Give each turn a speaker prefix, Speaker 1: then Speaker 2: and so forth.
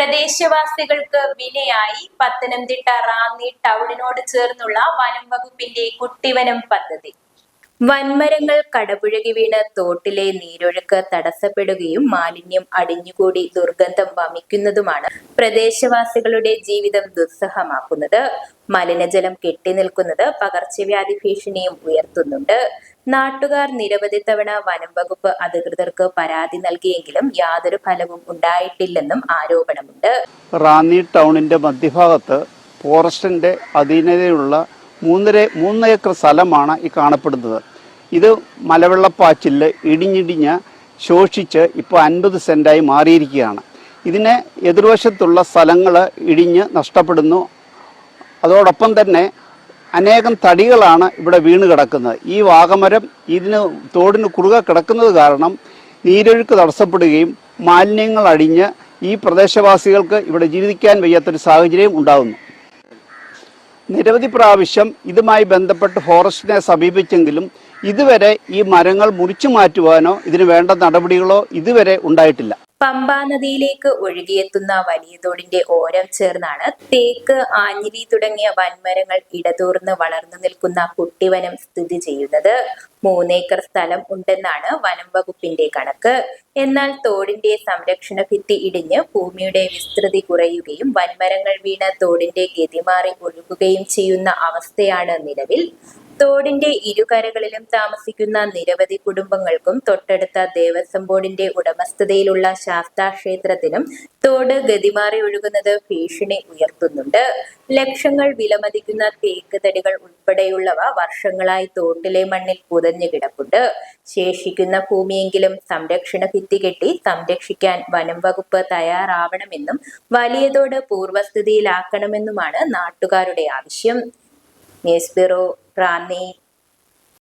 Speaker 1: പ്രദേശവാസികൾക്ക് വിനയായി പത്തനംതിട്ട റാന്നി ടൗണിനോട് ചേർന്നുള്ള വനം വകുപ്പിന്റെ കുട്ടിവനം പദ്ധതി. വൻമരങ്ങൾ കടപുഴകി വീണ് തോട്ടിലെ നീരൊഴുക്ക് തടസ്സപ്പെടുകയും മാലിന്യം അടിഞ്ഞുകൂടി ദുർഗന്ധം വമിക്കുന്നതുമാണ് പ്രദേശവാസികളുടെ ജീവിതം ദുസ്സഹമാക്കുന്നത്. മലിനജലം കെട്ടിനിൽക്കുന്നത് പകർച്ചവ്യാധി ഭീഷണിയും ഉയർത്തുന്നുണ്ട്. നാട്ടുകാർ നിരവധി തവണ വനം വകുപ്പ് അധികൃതർക്ക് പരാതി നൽകിയെങ്കിലും യാതൊരു ഫലവും ഉണ്ടായിട്ടില്ലെന്നും ആരോപണമുണ്ട്.
Speaker 2: റാന്നി ടൗണിന്റെ മധ്യഭാഗത്ത് ഫോറസ്റ്റിന്റെ അധീനതയുള്ള 3 ഏക്കർ സ്ഥലമാണ് ഈ കാണപ്പെടുന്നത്. ഇത് മലവെള്ളപ്പാച്ചില് ഇടിഞ്ഞിടിഞ്ഞ് ശോഷിച്ച് ഇപ്പോൾ 50 സെന്റായി മാറിയിരിക്കുകയാണ്. ഇതിന് എതിർവശത്തുള്ള സ്ഥലങ്ങൾ ഇടിഞ്ഞ് നഷ്ടപ്പെടുന്നു. അതോടൊപ്പം തന്നെ അനേകം തടികളാണ് ഇവിടെ വീണ് കിടക്കുന്നത്. ഈ വാഗമരം തോടിന് കുറുകെ കിടക്കുന്നത് കാരണം നീരൊഴുക്ക് തടസ്സപ്പെടുകയും മാലിന്യങ്ങൾ അടിഞ്ഞ് ഈ പ്രദേശവാസികൾക്ക് ഇവിടെ ജീവിക്കാൻ വയ്യാത്തൊരു സാഹചര്യം ഉണ്ടാകുന്നു. നിരവധി പ്രാവശ്യം ഇതുമായി ബന്ധപ്പെട്ട് ഫോറസ്റ്റിനെ സമീപിച്ചെങ്കിലും ഇതുവരെ ഈ മരങ്ങൾ മുറിച്ചു മാറ്റുവാനോ ഇതിന് വേണ്ട നടപടികളോ ഇതുവരെ ഉണ്ടായിട്ടില്ല.
Speaker 1: പമ്പാ നദിയിലേക്ക് ഒഴുകിയെത്തുന്ന വലിയ തോടിന്റെ ഓരം ചേർന്നാണ് തേക്ക്, ആഞ്ഞിലി തുടങ്ങിയ വൻമരങ്ങൾ ഇടതൂർന്ന് വളർന്നു നിൽക്കുന്ന കുട്ടിവനം സ്ഥിതി ചെയ്യുന്നത്. 3 ഏക്കർ സ്ഥലം ഉണ്ടെന്നാണ് വനം വകുപ്പിന്റെ കണക്ക്. എന്നാൽ തോടിന്റെ സംരക്ഷണ ഭിത്തി ഇടിഞ്ഞ് ഭൂമിയുടെ വിസ്തൃതി കുറയുകയും വൻമരങ്ങൾ വീണ് തോടിന്റെ ഗതി മാറി ഒഴുകുകയും ചെയ്യുന്ന അവസ്ഥയാണ് നിലവിൽ. തോടിന്റെ ഇരുകരകളിലും താമസിക്കുന്ന നിരവധി കുടുംബങ്ങൾക്കും തൊട്ടടുത്ത ദേവസ്വം ബോർഡിന്റെ ഉടമസ്ഥതയിലുള്ള ശാസ്താ ക്ഷേത്രത്തിനും തോട് ഗതിമാറി ഒഴുകുന്നത് ഭീഷണി ഉയർത്തുന്നുണ്ട്. ലക്ഷങ്ങൾ വിലമതിക്കുന്ന തേക്ക് തടികൾ ഉൾപ്പെടെയുള്ളവ വർഷങ്ങളായി തോട്ടിലെ മണ്ണിൽ പുതഞ്ഞു കിടപ്പുണ്ട്. ശേഷിക്കുന്ന ഭൂമിയെങ്കിലും സംരക്ഷണ ഭിത്തി കെട്ടി സംരക്ഷിക്കാൻ വനം വകുപ്പ് തയ്യാറാവണമെന്നും വലിയ തോട് പൂർവ്വസ്ഥിതിയിലാക്കണമെന്നുമാണ് നാട്ടുകാരുടെ ആവശ്യം. News bureau, Ranni.